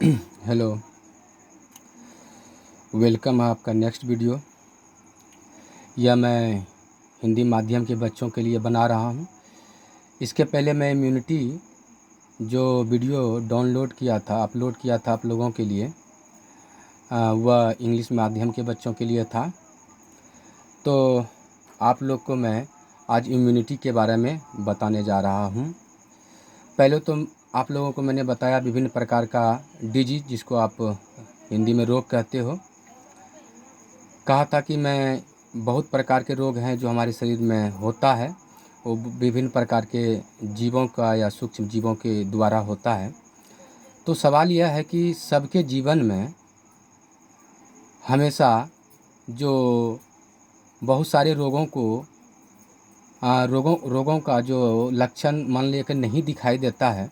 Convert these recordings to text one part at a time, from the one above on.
Hello, welcome आपका next video. यह मैं हिंदी माध्यम के बच्चों के लिए बना रहा हूँ। इसके पहले मैं इम्यूनिटी जो वीडियो डाउनलोड किया था, अपलोड किया था आप लोगों के लिए, वह इंग्लिश माध्यम के बच्चों के लिए था। तो आप लोग को मैं आज इम्यूनिटी के बारे में बताने जा रहा हूँ। पहले तो आप लोगों को मैंने बताया विभिन्न प्रकार का डिजीज, जिसको आप हिंदी में रोग कहते हो। कहा था कि मैं बहुत प्रकार के रोग हैं जो हमारे शरीर में होता है, वो विभिन्न प्रकार के जीवों का या सूक्ष्म जीवों के द्वारा होता है। तो सवाल यह है कि सबके जीवन में हमेशा जो बहुत सारे रोगों को रोगों का जो लक्षण मान लेकर नहीं दिखाई देता है,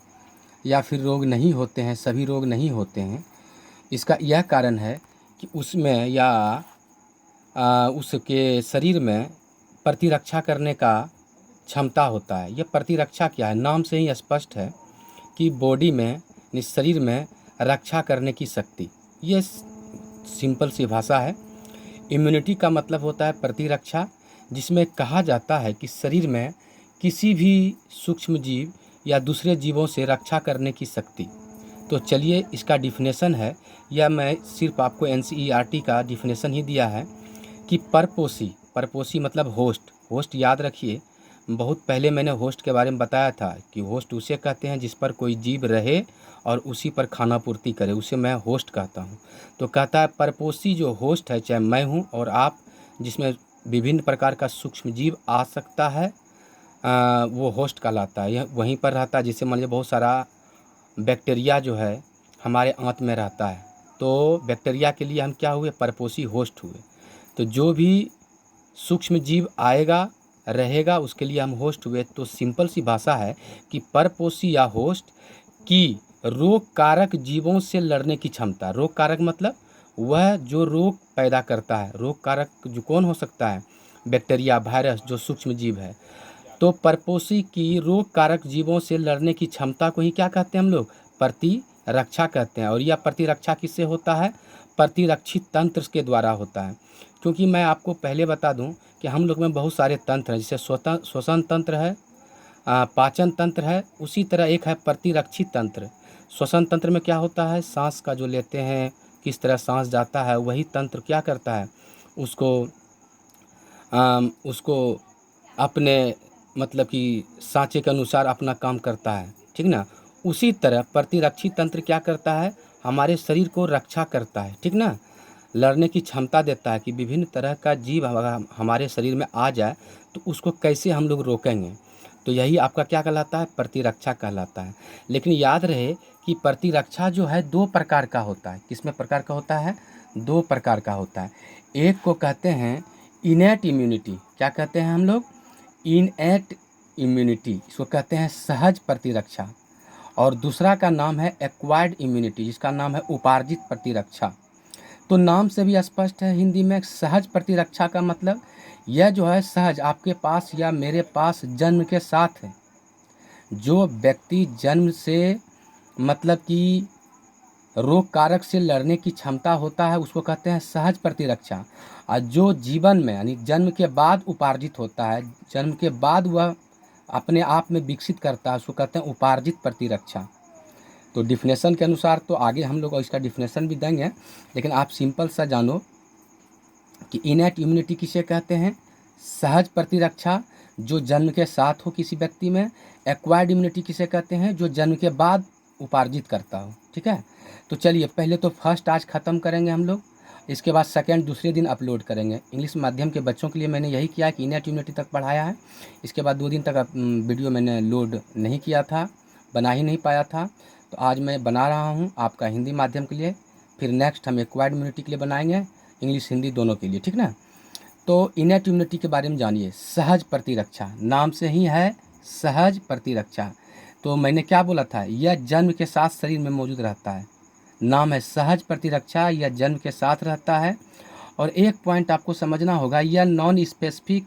या फिर रोग नहीं होते हैं, सभी रोग नहीं होते हैं। इसका यह कारण है कि उसमें या उसके शरीर में प्रतिरक्षा करने का क्षमता होता है। यह प्रतिरक्षा क्या है? नाम से ही स्पष्ट है कि बॉडी में यानी शरीर में रक्षा करने की शक्ति। ये सिंपल सी भाषा है। इम्यूनिटी का मतलब होता है प्रतिरक्षा, जिसमें कहा जाता है कि शरीर में किसी भी सूक्ष्म जीव या दूसरे जीवों से रक्षा करने की शक्ति। तो चलिए इसका डिफिनेशन है, या मैं सिर्फ आपको NCERT का डिफिनेशन ही दिया है कि परपोषी मतलब होस्ट याद रखिए। बहुत पहले मैंने होस्ट के बारे में बताया था कि होस्ट उसे कहते हैं जिस पर कोई जीव रहे और उसी पर खाना पूर्ति करे, उसे मैं होस्ट कहता हूँ। तो कहता है परपोषी जो होस्ट है, चाहे मैं हूँ और आप, जिसमें विभिन्न प्रकार का सूक्ष्म जीव आ सकता है, वो होस्ट कहलाता है। यह वहीं पर रहता है। जैसे मान लीजिए बहुत सारा बैक्टीरिया जो है हमारे आंत में रहता है, तो बैक्टीरिया के लिए हम क्या हुए? परपोषी होस्ट हुए। तो जो भी सूक्ष्म जीव आएगा रहेगा उसके लिए हम होस्ट हुए। तो सिंपल सी भाषा है कि परपोषी या होस्ट की रोग कारक जीवों से लड़ने की क्षमता। रोग कारक मतलब वह जो रोग पैदा करता है। रोग कारक जो कौन हो सकता है? बैक्टीरिया, वायरस, जो सूक्ष्म जीव है। तो परपोषी की रोग कारक जीवों से लड़ने की क्षमता को ही क्या कहते हैं हम लोग? प्रतिरक्षा कहते हैं। और यह प्रतिरक्षा किससे होता है? प्रतिरक्षी तंत्र के द्वारा होता है। क्योंकि मैं आपको पहले बता दूं कि हम लोग में बहुत सारे तंत्र हैं, जैसे श्वसन तंत्र है, पाचन तंत्र है, उसी तरह एक है प्रतिरक्षी तंत्र। श्वसन तंत्र में क्या होता है? सांस का जो लेते हैं, किस तरह सांस जाता है, वही तंत्र क्या करता है? उसको अपने मतलब कि सांचे के अनुसार अपना काम करता है, ठीक ना। उसी तरह प्रतिरक्षी तंत्र क्या करता है? हमारे शरीर को रक्षा करता है, ठीक ना। लड़ने की क्षमता देता है कि विभिन्न तरह का जीव अगर हमारे शरीर में आ जाए तो उसको कैसे हम लोग रोकेंगे। तो यही आपका क्या कहलाता है? प्रतिरक्षा कहलाता है। लेकिन याद रहे कि प्रतिरक्षा जो है दो प्रकार का होता है। किसमें प्रकार का होता है? दो प्रकार का होता है। एक को कहते हैं इनेट इम्यूनिटी। क्या कहते हैं हम लोग? इनएट इम्यूनिटी, इसको कहते हैं सहज प्रतिरक्षा। और दूसरा का नाम है एक्वायर्ड इम्यूनिटी, जिसका नाम है उपार्जित प्रतिरक्षा। तो नाम से भी स्पष्ट है हिंदी में। सहज प्रतिरक्षा का मतलब यह जो है सहज आपके पास या मेरे पास जन्म के साथ है। जो व्यक्ति जन्म से मतलब कि रोग कारक से लड़ने की क्षमता होता है उसको कहते हैं सहज प्रतिरक्षा। और जो जीवन में यानी जन्म के बाद उपार्जित होता है, जन्म के बाद वह अपने आप में विकसित करता है, उसको कहते हैं उपार्जित प्रतिरक्षा। तो डिफिनेशन के अनुसार तो आगे हम लोग इसका डिफिनेशन भी देंगे, लेकिन आप सिंपल सा जानो कि इनेट इम्यूनिटी किसे कहते हैं? सहज प्रतिरक्षा जो जन्म के साथ हो किसी व्यक्ति में। एक्वायर्ड इम्यूनिटी किसे कहते हैं? जो जन्म के बाद उपार्जित करता हो, ठीक है। तो चलिए पहले तो फर्स्ट आज ख़त्म करेंगे हम लोग, इसके बाद सेकंड दूसरे दिन अपलोड करेंगे। इंग्लिश माध्यम के बच्चों के लिए मैंने यही किया कि इनेट इम्यूनिटी तक पढ़ाया है। इसके बाद 2 दिन तक वीडियो मैंने लोड नहीं किया था, बना ही नहीं पाया था। तो आज मैं बना रहा हूँ आपका हिंदी माध्यम के लिए। फिर नेक्स्ट हम एक्वायर्ड इम्यूनिटी के लिए बनाएंगे, इंग्लिश हिंदी दोनों के लिए, ठीक ना। तो इनेट इम्यूनिटी के बारे में जानिए। सहज प्रतिरक्षा, नाम से ही है सहज प्रतिरक्षा। तो मैंने क्या बोला था? यह जन्म के साथ शरीर में मौजूद रहता है। नाम है सहज प्रतिरक्षा, यह जन्म के साथ रहता है। और एक पॉइंट आपको समझना होगा, यह नॉन स्पेसिफिक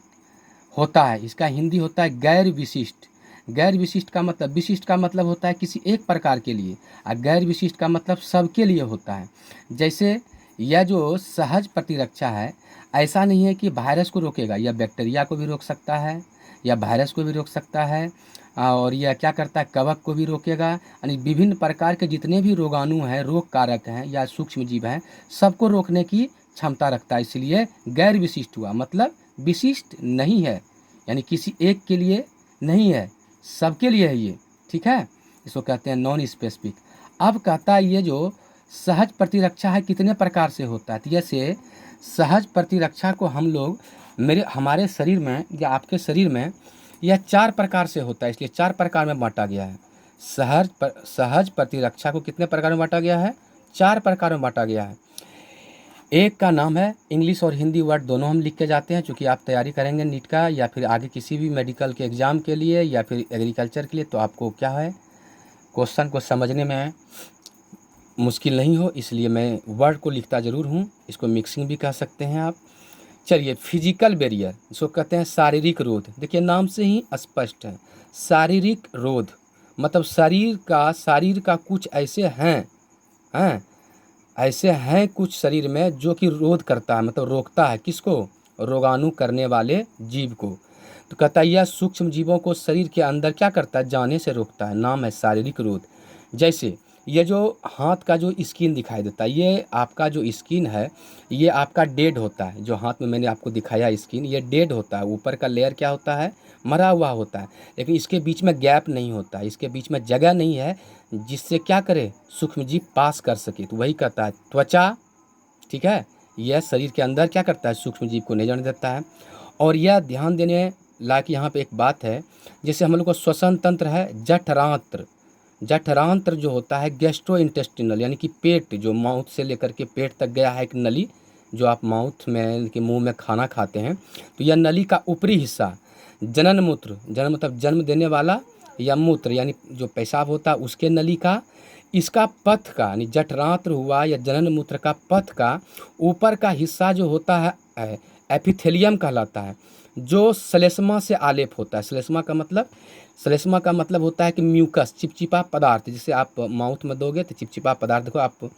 होता है। इसका हिंदी होता है गैर विशिष्ट। गैर विशिष्ट का मतलब, विशिष्ट का मतलब होता है किसी एक प्रकार के लिए, और गैर विशिष्ट का मतलब सबके लिए होता है। जैसे यह जो सहज प्रतिरक्षा है, ऐसा नहीं है कि वायरस को रोकेगा, यह बैक्टीरिया को भी रोक सकता है, या वायरस को भी रोक सकता है, और यह क्या करता है, कवक को भी रोकेगा, यानी विभिन्न प्रकार के जितने भी रोगाणु हैं, रोग कारक हैं या सूक्ष्म जीव हैं, सबको रोकने की क्षमता रखता है। इसलिए गैर विशिष्ट हुआ, मतलब विशिष्ट नहीं है, यानी किसी एक के लिए नहीं है, सबके लिए है ये, ठीक है। इसको कहते हैं नॉन स्पेसिफिक। अब कहता है ये जो सहज प्रतिरक्षा है कितने प्रकार से होता है, तो जैसे सहज प्रतिरक्षा को हम लोग हमारे शरीर में या आपके शरीर में यह 4 प्रकार से होता है, इसलिए 4 प्रकार में बांटा गया है। सहज प्रतिरक्षा को कितने प्रकार में बांटा गया है, 4 प्रकार में बांटा गया है। एक का नाम है, इंग्लिश और हिंदी वर्ड दोनों हम लिख के जाते हैं, चूँकि आप तैयारी करेंगे नीट का या फिर आगे किसी भी मेडिकल के एग्ज़ाम के लिए या फिर एग्रीकल्चर के लिए, तो आपको क्या है, क्वेश्चन को समझने में मुश्किल नहीं हो, इसलिए मैं वर्ड को लिखता ज़रूर हूँ। इसको मिक्सिंग भी कह सकते हैं आप। चलिए, फिजिकल बैरियर, इसको कहते हैं शारीरिक रोध। देखिए नाम से ही स्पष्ट है, शारीरिक रोध मतलब शरीर का कुछ ऐसे हैं ऐसे हैं कुछ शरीर में जो कि रोध करता है, मतलब रोकता है, किसको, रोगाणु करने वाले जीव को। तो कहता है यह सूक्ष्म जीवों को शरीर के अंदर क्या करता है, जाने से रोकता है, नाम है शारीरिक रोध। जैसे ये जो हाथ का जो स्किन दिखाई देता है, ये आपका जो स्किन है ये आपका डेड होता है, जो हाथ में मैंने आपको दिखाया स्किन, ये डेड होता है, ऊपर का लेयर क्या होता है, मरा हुआ होता है, लेकिन इसके बीच में गैप नहीं होता है, इसके बीच में जगह नहीं है जिससे क्या करे, सूक्ष्मजीव पास कर सके। तो वही कहता है त्वचा, ठीक है, यह शरीर के अंदर क्या करता है, सूक्ष्मजीव को नहीं जाने देता है। और यह ध्यान देने लायक यहाँ पे एक बात है, जैसे हम लोग को श्वसन तंत्र है, जठरांत्र, जठरांत्र जो होता है गैस्ट्रो इंटेस्टिनल, यानी कि पेट, जो माउथ से लेकर के पेट तक गया है एक नली, जो आप माउथ में के मुंह में खाना खाते हैं, तो यह नली का ऊपरी हिस्सा जनन मूत्र, जनन मतलब जन्म देने वाला, या मूत्र यानी जो पेशाब होता है उसके नली का, इसका पथ का यानी जठरांत्र हुआ या जनन मूत्र का पथ का ऊपर का हिस्सा जो होता है एपिथेलियम कहलाता है, जो श्लेष्मा से आलेप होता है। श्लेष्मा का मतलब होता है कि म्यूकस, चिपचिपा पदार्थ, जिसे आप माउथ में दोगे तो चिपचिपा पदार्थ को आप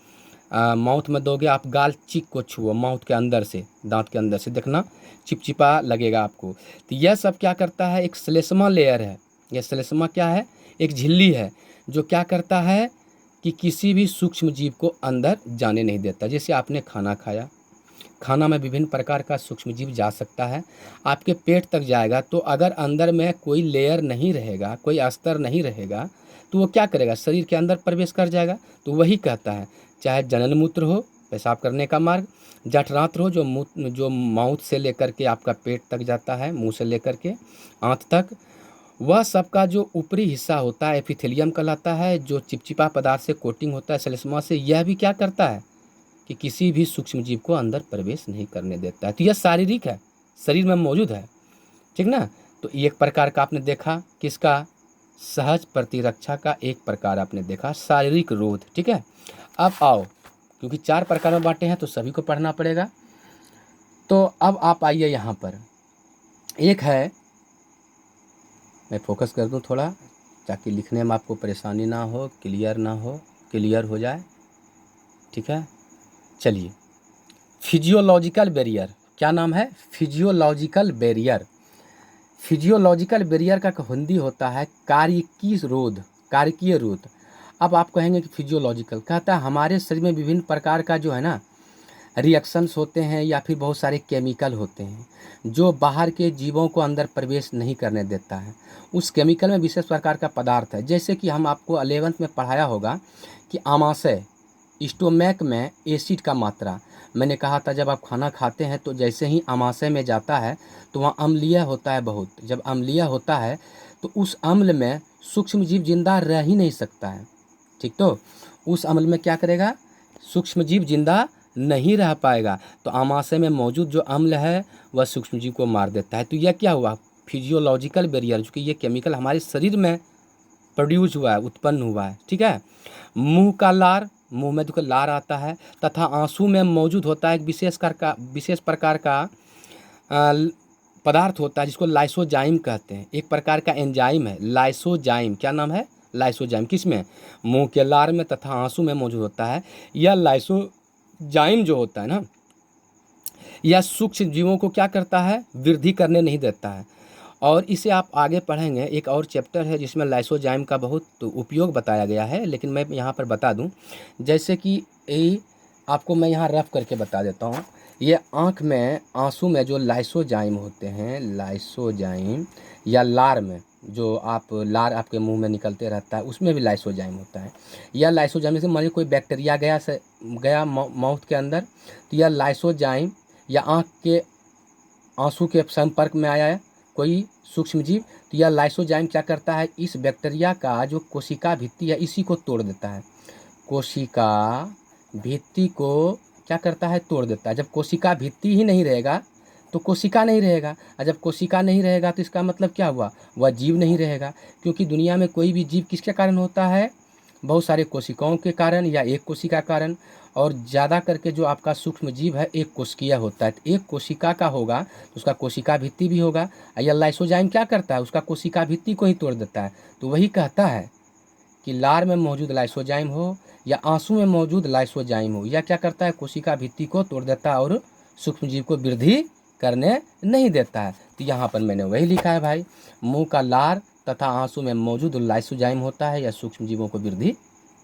माउथ में दोगे, आप गाल चीक को छुओ माउथ के अंदर से, दांत के अंदर से, देखना चिपचिपा लगेगा आपको। तो यह सब क्या करता है, एक श्लेष्मा लेयर है, यह श्लेष्मा क्या है, एक झिल्ली है, जो क्या करता है कि किसी भी सूक्ष्म जीव को अंदर जाने नहीं देता। जैसे आपने खाना खाया, खाना में विभिन्न प्रकार का सूक्ष्म जीव जा सकता है, आपके पेट तक जाएगा, तो अगर अंदर में कोई लेयर नहीं रहेगा, कोई अस्तर नहीं रहेगा, तो वो क्या करेगा, शरीर के अंदर प्रवेश कर जाएगा। तो वही कहता है, चाहे जनन मूत्र हो, पेशाब करने का मार्ग, जठरांत्र हो, जो माउथ से लेकर के आपका पेट तक जाता है, मुंह से लेकर के आंत तक, वह सबका जो ऊपरी हिस्सा होता है एपिथेलियम कहलाता है, जो चिपचिपा पदार्थ से कोटिंग होता है श्लेष्मा से, यह भी क्या करता है कि किसी भी सूक्ष्म जीव को अंदर प्रवेश नहीं करने देता है। तो यह शारीरिक है, शरीर में मौजूद है, ठीक ना। तो एक प्रकार का आपने देखा, किसका, सहज प्रतिरक्षा का एक प्रकार आपने देखा, शारीरिक रोध, ठीक है। अब आओ, क्योंकि 4 प्रकार में बांटे हैं तो सभी को पढ़ना पड़ेगा, तो अब आप आइए यहाँ पर, एक है, मैं फोकस कर दूँ थोड़ा ताकि लिखने में आपको परेशानी ना हो, क्लियर हो जाए, ठीक है। चलिए, फिजियोलॉजिकल बैरियर, क्या नाम है, फिजियोलॉजिकल बैरियर। फिजियोलॉजिकल बैरियर का हिंदी होता है कारकीय रोध। अब आप कहेंगे कि फिजियोलॉजिकल कहता है हमारे शरीर में विभिन्न प्रकार का जो है ना रिएक्शंस होते हैं या फिर बहुत सारे केमिकल होते हैं जो बाहर के जीवों को अंदर प्रवेश नहीं करने देता है। उस केमिकल में विशेष प्रकार का पदार्थ है, जैसे कि हम आपको 11th में पढ़ाया होगा कि आमाशय, स्टोमैक में एसिड का मात्रा, मैंने कहा था जब आप खाना खाते हैं तो जैसे ही आमाशय में जाता है तो वहाँ अम्लीय होता है बहुत, जब अम्लीय होता है तो उस अम्ल में सूक्ष्म जीव जिंदा रह ही नहीं सकता है, ठीक। तो उस अम्ल में क्या करेगा, सूक्ष्म जीव जिंदा नहीं रह पाएगा, तो आमाशय में मौजूद जो अम्ल है वह सूक्ष्म जीव को मार देता है। तो यह क्या हुआ, फिजियोलॉजिकल बैरियर, जो कि ये केमिकल हमारे शरीर में प्रोड्यूस हुआ है, उत्पन्न हुआ है, ठीक है। मुंह का लार, मुंह में देखो लार आता है, तथा आंसू में मौजूद होता है एक विशेष प्रकार का पदार्थ होता है जिसको लाइसोजाइम कहते हैं। एक प्रकार का एंजाइम है लाइसोजाइम। क्या नाम है? लाइसोजाइम। किसमें? मुंह के लार में तथा आंसू में मौजूद होता है। यह लाइसोजाइम जो होता है ना, यह सूक्ष्म जीवों को क्या करता है? वृद्धि करने नहीं देता है। और इसे आप आगे पढ़ेंगे, एक और चैप्टर है जिसमें लाइसोजाइम का बहुत उपयोग बताया गया है, लेकिन मैं यहाँ पर बता दूँ। जैसे कि ये आपको मैं यहाँ रफ करके बता देता हूँ। ये आँख में आंसू में जो लाइसोजाइम होते हैं, लाइसोजाइम, या लार में जो आप लार आपके मुंह में निकलते रहता है, उसमें भी लाइसोजाइम होता है। यह लाइसोजाइम से मान लीजिए कोई बैक्टीरिया गया माउथ के अंदर, तो यह लाइसोजाइम या आँख के आंसू के संपर्क में आया है कोई सूक्ष्म जीव, तो यह लाइसोजाइम क्या करता है? इस बैक्टीरिया का जो कोशिका भित्ति है इसी को तोड़ देता है। कोशिका भित्ति को क्या करता है? तोड़ देता है। जब कोशिका भित्ति ही नहीं रहेगा तो कोशिका नहीं रहेगा, और जब कोशिका नहीं रहेगा तो इसका मतलब क्या हुआ? वह जीव नहीं रहेगा। क्योंकि दुनिया में कोई भी जीव किसके कारण होता है? बहुत सारे कोशिकाओं के कारण या एक कोशिका कारण। और ज़्यादा करके जो आपका सूक्ष्म जीव है एक कोशिकीय होता है। तो एक कोशिका का होगा तो उसका कोशिका भित्ति भी होगा। यह लाइसोजाइम क्या करता है? उसका कोशिका भित्ति को ही तोड़ देता है। तो वही कहता है कि लार में मौजूद लाइसोजाइम हो या आंसू में मौजूद लाइसोजाइम हो, यह क्या करता है? कोशिका भित्ति को तोड़ देता है और सूक्ष्म जीव को वृद्धि करने नहीं देता है। तो यहाँ पर मैंने वही लिखा है भाई, मुंह का लार तथा आंसू में मौजूद लाइसोजाइम होता है, यह सूक्ष्म जीवों को वृद्धि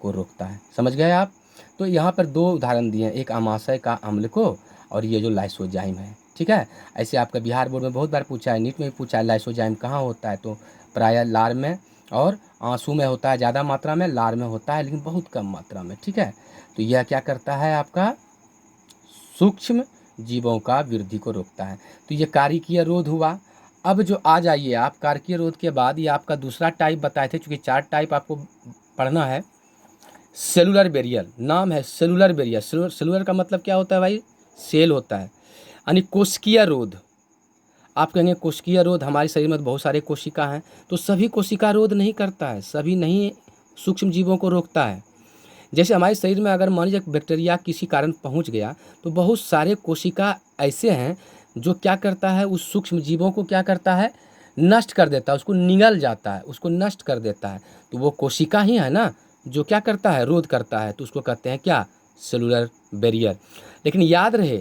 को रोकता है। समझ गए आप? तो यहाँ पर दो उदाहरण दिए हैं, एक अमाशय का अम्ल को और ये जो लाइसोजाइम है। ठीक है, ऐसे आपका बिहार बोर्ड में बहुत बार पूछा है, नीट में भी पूछा है लाइसोजाइम कहाँ होता है, तो प्रायः लार में और आंसू में होता है ज़्यादा मात्रा में, लार में होता है लेकिन बहुत कम मात्रा में। ठीक है, तो यह क्या करता है? आपका सूक्ष्म जीवों का वृद्धि को रोकता है। तो ये कारिकीय रोध हुआ। अब जो आ जाइए आप कारिकीय रोध के बाद, ये आपका दूसरा टाइप बताए थे, चूँकि 4 टाइप आपको पढ़ना है। सेलुलर बैरियर नाम है, सेलुलर बैरियर। सेलुलर का मतलब क्या होता है भाई? सेल होता है। यानी कोशिकीय रोध। आप कहेंगे कोशिकीय रोध, हमारे शरीर में बहुत सारे कोशिका हैं, तो सभी कोशिका रोध नहीं करता है, सभी नहीं सूक्ष्म जीवों को रोकता है। जैसे हमारे शरीर में अगर मान लीजिए बैक्टीरिया किसी कारण पहुंच गया, तो बहुत सारे कोशिका ऐसे हैं जो क्या करता है? उस सूक्ष्म जीवों को क्या करता है? नष्ट कर देता है, उसको निगल जाता है, उसको नष्ट कर देता है। तो वो कोशिका ही है ना जो क्या करता है? रोध करता है। तो उसको कहते हैं क्या? Cellular barrier. लेकिन याद रहे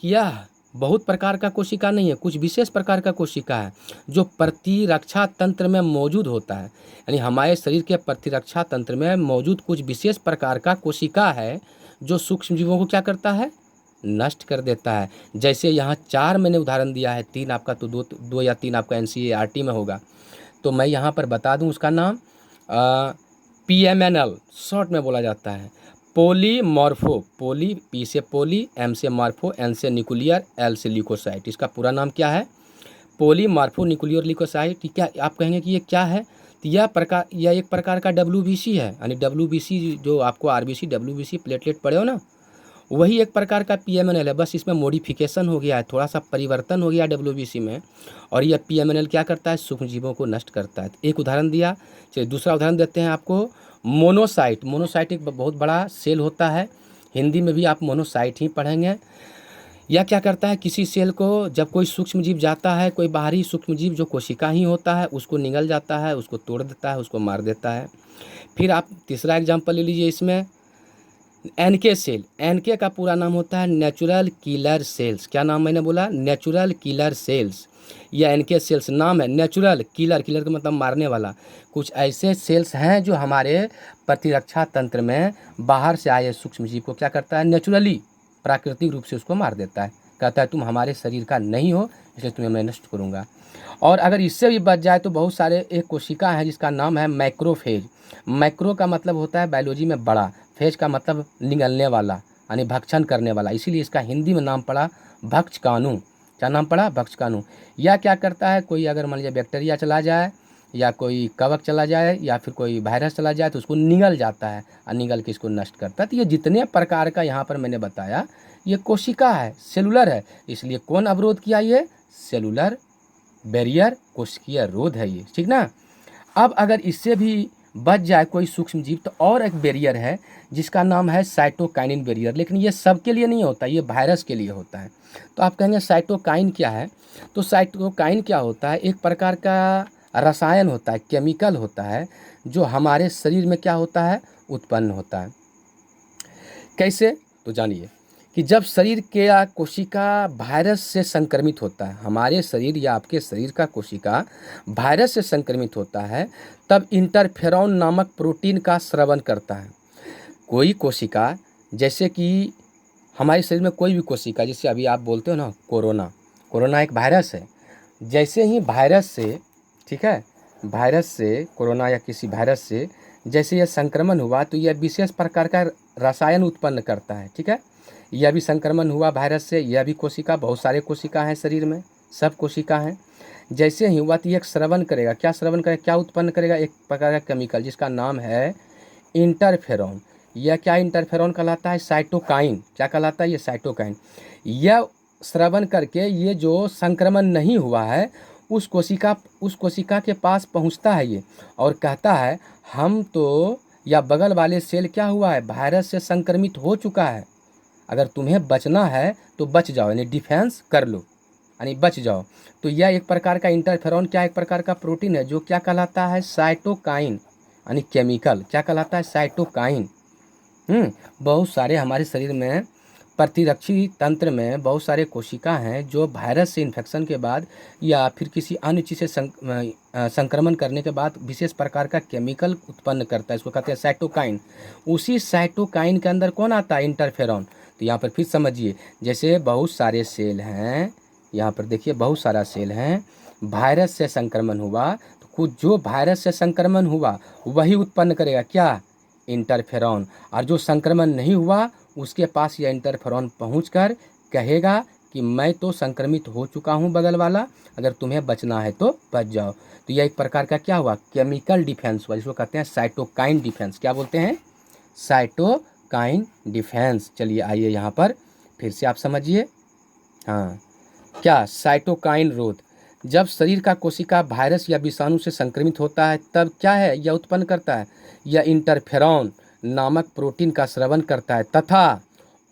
कि यह बहुत प्रकार का कोशिका नहीं है, कुछ विशेष प्रकार का कोशिका है जो प्रतिरक्षा तंत्र में मौजूद होता है। यानी हमारे शरीर के प्रतिरक्षा तंत्र में मौजूद कुछ विशेष प्रकार का कोशिका है जो सूक्ष्म जीवों को क्या करता है? नष्ट कर देता है। जैसे यहाँ 4 मैंने उदाहरण दिया है, 3 आपका तो 2 या 3 आपका NCERT में होगा, तो मैं यहाँ पर बता दूँ उसका नाम PMNL शॉर्ट में बोला जाता है। पोलीमॉर्फो, पोली पी से पोली, एम से मार्फो, एन से न्यूक्लियर, एल से ल्यूकोसाइट। इसका पूरा नाम क्या है? पोलीमार्फो न्यूक्लियर ल्यूकोसाइट। क्या आप कहेंगे कि ये क्या है? तो यह एक प्रकार का WBC है। यानी WBC जो आपको RBC WBC प्लेटलेट पढ़े हो ना, वही एक प्रकार का PMNL है, बस इसमें मॉडिफिकेशन हो गया है, थोड़ा सा परिवर्तन हो गया WBC में। और यह PMNL क्या करता है? सूक्ष्म जीवों को नष्ट करता है। एक उदाहरण दिया, चलिए दूसरा उदाहरण देते हैं आपको। मोनोसाइट। मोनोसाइट एक बहुत बड़ा सेल होता है, हिंदी में भी आप मोनोसाइट ही पढ़ेंगे। यह क्या करता है? किसी सेल को जब कोई सूक्ष्म जीव जाता है, कोई बाहरी सूक्ष्म जीव जो कोशिका ही होता है, उसको निगल जाता है, उसको तोड़ देता है, उसको मार देता है। फिर आप तीसरा एग्जाम्पल ले लीजिए इसमें, NK सेल। NK का पूरा नाम होता है नेचुरल किलर सेल्स। क्या नाम मैंने बोला? Natural killer cells. यह NK सेल्स नाम है, नेचुरल किलर, किलर का मतलब मारने वाला। कुछ ऐसे सेल्स हैं जो हमारे प्रतिरक्षा तंत्र में बाहर से आए सूक्ष्म जीव को क्या करता है? नेचुरली, प्राकृतिक रूप से उसको मार देता है। कहता है तुम हमारे शरीर का नहीं हो, इसलिए तुम्हें मैं नष्ट करूँगा। और अगर इससे भी बच जाए तो बहुत सारे एक कोशिका है जिसका नाम है मैक्रोफेज। मैक्रो का मतलब होता है बायोलॉजी में बड़ा, फेज का मतलब निगलने वाला, यानी भक्षण करने वाला, इसीलिए इसका हिंदी में नाम पड़ा भक्षकाणु। क्या नाम पड़ा? भक्षकाणु। यह क्या करता है? कोई अगर मान लीजिए बैक्टीरिया चला जाए या कोई कवक चला जाए या फिर कोई वायरस चला जाए तो उसको निगल जाता है और निगल के इसको नष्ट करता है। तो ये जितने प्रकार का यहाँ पर मैंने बताया ये कोशिका है, सेलुलर है, इसलिए कौन अवरोध किया? ये सेलुलर बैरियर, कोशिकीय रोध है ये। ठीक ना? अब अगर इससे भी बच जाए कोई सूक्ष्म जीव तो और एक बैरियर है जिसका नाम है साइटोकाइनिन बैरियर, लेकिन ये सबके लिए नहीं होता, ये वायरस के लिए होता है। तो आप कहेंगे साइटोकाइन क्या है, तो साइटोकाइन क्या होता है, एक प्रकार का रसायन होता है, केमिकल होता है, जो हमारे शरीर में क्या होता है, उत्पन्न होता है। कैसे, तो जानिए कि जब शरीर के या कोशिका वायरस से संक्रमित होता है, हमारे शरीर या आपके शरीर का कोशिका वायरस से संक्रमित होता है, तब इंटरफेरॉन नामक प्रोटीन का स्रवण करता है। कोई कोशिका, जैसे कि हमारे शरीर में कोई भी कोशिका, जैसे अभी आप बोलते हो ना कोरोना, कोरोना एक वायरस है। जैसे ही वायरस से, ठीक है, वायरस से, कोरोना या किसी वायरस से जैसे यह संक्रमण हुआ तो यह विशेष प्रकार का रसायन उत्पन्न करता है, ठीक है। यह भी संक्रमण हुआ वायरस से, यह भी कोशिका, बहुत सारे कोशिका हैं शरीर में, सब कोशिका हैं। जैसे ही हुआ तो यह श्रवण करेगा, क्या श्रवण करेगा, क्या उत्पन्न करेगा, एक प्रकार का केमिकल जिसका नाम है इंटरफेरॉन। यह क्या इंटरफेरॉन कहलाता है, साइटोकाइन। क्या कहलाता है, ये साइटोकाइन। यह श्रवण करके ये जो संक्रमण नहीं हुआ है उस कोशिका के पास पहुंचता है ये, और कहता है हम तो, या बगल वाले सेल क्या हुआ है, वायरस से संक्रमित हो चुका है, अगर तुम्हें बचना है तो बच जाओ, यानी डिफेंस कर लो, यानी बच जाओ। तो यह एक प्रकार का इंटरफेरॉन क्या, एक प्रकार का प्रोटीन है जो क्या कहलाता है, साइटोकाइन, यानी केमिकल। क्या कहलाता है, साइटोकाइन। बहुत सारे हमारे शरीर में प्रतिरक्षी तंत्र में बहुत सारे कोशिका हैं जो वायरस से इन्फेक्शन के बाद या फिर किसी अन्य चीज़ से संक्रमण करने के बाद विशेष प्रकार का केमिकल उत्पन्न करता है, इसको कहते हैं साइटोकाइन। उसी साइटोकाइन के अंदर कौन आता है, इंटरफेरॉन। तो यहाँ पर फिर समझिए, जैसे बहुत सारे सेल हैं, यहाँ पर देखिए बहुत सारा सेल हैं, वायरस से संक्रमण हुआ तो कुछ जो वायरस से संक्रमण हुआ वही उत्पन्न करेगा क्या, इंटरफेरॉन। और जो संक्रमण नहीं हुआ उसके पास यह इंटरफेरॉन पहुंचकर कहेगा कि मैं तो संक्रमित हो चुका हूं बगल वाला, अगर तुम्हें बचना है तो बच जाओ। तो यह एक प्रकार का क्या हुआ, केमिकल डिफेंस हुआ, जिसको कहते हैं साइटोकाइन डिफेंस। क्या बोलते हैं, साइटोकाइन डिफेंस। चलिए आइए यहाँ पर फिर से आप समझिए। हाँ, क्या साइटोकाइन रोध, जब शरीर का कोशिका वायरस या विषाणु से संक्रमित होता है तब क्या है, यह उत्पन्न करता है, यह इंटरफेरॉन नामक प्रोटीन का स्रवण करता है, तथा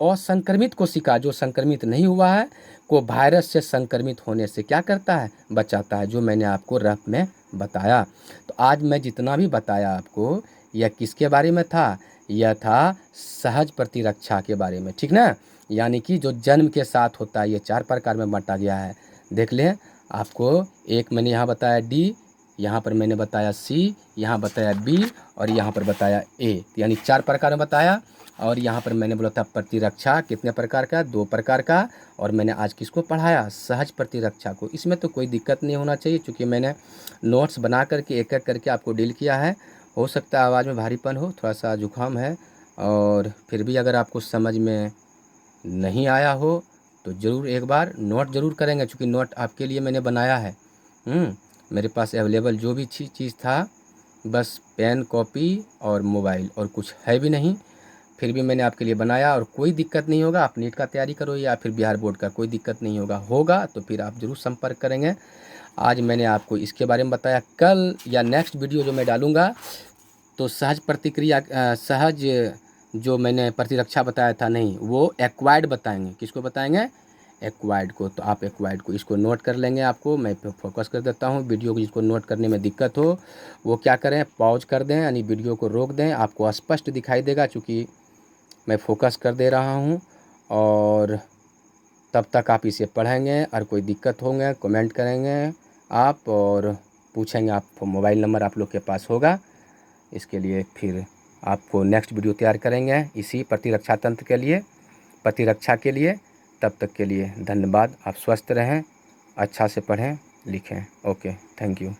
असंक्रमित कोशिका जो संक्रमित नहीं हुआ है को वायरस से संक्रमित होने से क्या करता है, बचाता है, जो मैंने आपको रफ में बताया। तो आज मैं जितना भी बताया आपको, यह किसके बारे में था, यह था सहज प्रतिरक्षा के बारे में, ठीक ना। यानी कि जो जन्म के साथ होता है, ये 4 प्रकार में बांटा गया है। देख लें आपको, एक मैंने यहाँ बताया डी, यहाँ पर मैंने बताया सी, यहाँ बताया बी, और यहाँ पर बताया ए, यानी 4 प्रकार में बताया। और यहाँ पर मैंने बोला था प्रतिरक्षा कितने प्रकार का, 2 प्रकार का। और मैंने आज किसको पढ़ाया, सहज प्रतिरक्षा को। इसमें तो कोई दिक्कत नहीं होना चाहिए, क्योंकि मैंने नोट्स बना करके एक एक करके आपको डील किया है। हो सकता है आवाज़ में भारीपन हो, थोड़ा सा जुकाम है, और फिर भी अगर आपको समझ में नहीं आया हो तो ज़रूर एक बार नोट ज़रूर करेंगे, क्योंकि नोट आपके लिए मैंने बनाया है। मेरे पास अवेलेबल जो भी चीज़ था, बस पेन, कॉपी और मोबाइल, और कुछ है भी नहीं, फिर भी मैंने आपके लिए बनाया। और कोई दिक्कत नहीं होगा, आप नीट का तैयारी करो या फिर बिहार बोर्ड का, कोई दिक्कत नहीं होगा तो फिर आप ज़रूर संपर्क करेंगे। आज मैंने आपको इसके बारे में बताया। कल या नेक्स्ट वीडियो जो मैं डालूँगा तो सहज जो मैंने प्रतिरक्षा बताया था, नहीं, वो एक्वायर्ड बताएंगे। किसको बताएंगे, एक्वायर्ड को। तो आप एक्वायर्ड को, इसको नोट कर लेंगे। आपको मैं फोकस कर देता हूँ वीडियो को, जिसको नोट करने में दिक्कत हो वो क्या करें, पॉज कर दें, यानी वीडियो को रोक दें, आपको स्पष्ट दिखाई देगा, चूँकि मैं फोकस कर दे रहा हूँ। और तब तक आप इसे पढ़ेंगे, और कोई दिक्कत होंगे कमेंट करेंगे आप, और पूछेंगे। आप मोबाइल नंबर आप लोग के पास होगा, इसके लिए फिर आपको नेक्स्ट वीडियो तैयार करेंगे इसी प्रतिरक्षा तंत्र के लिए, प्रतिरक्षा के लिए। तब तक के लिए धन्यवाद। आप स्वस्थ रहें, अच्छा से पढ़ें लिखें। Okay, thank you.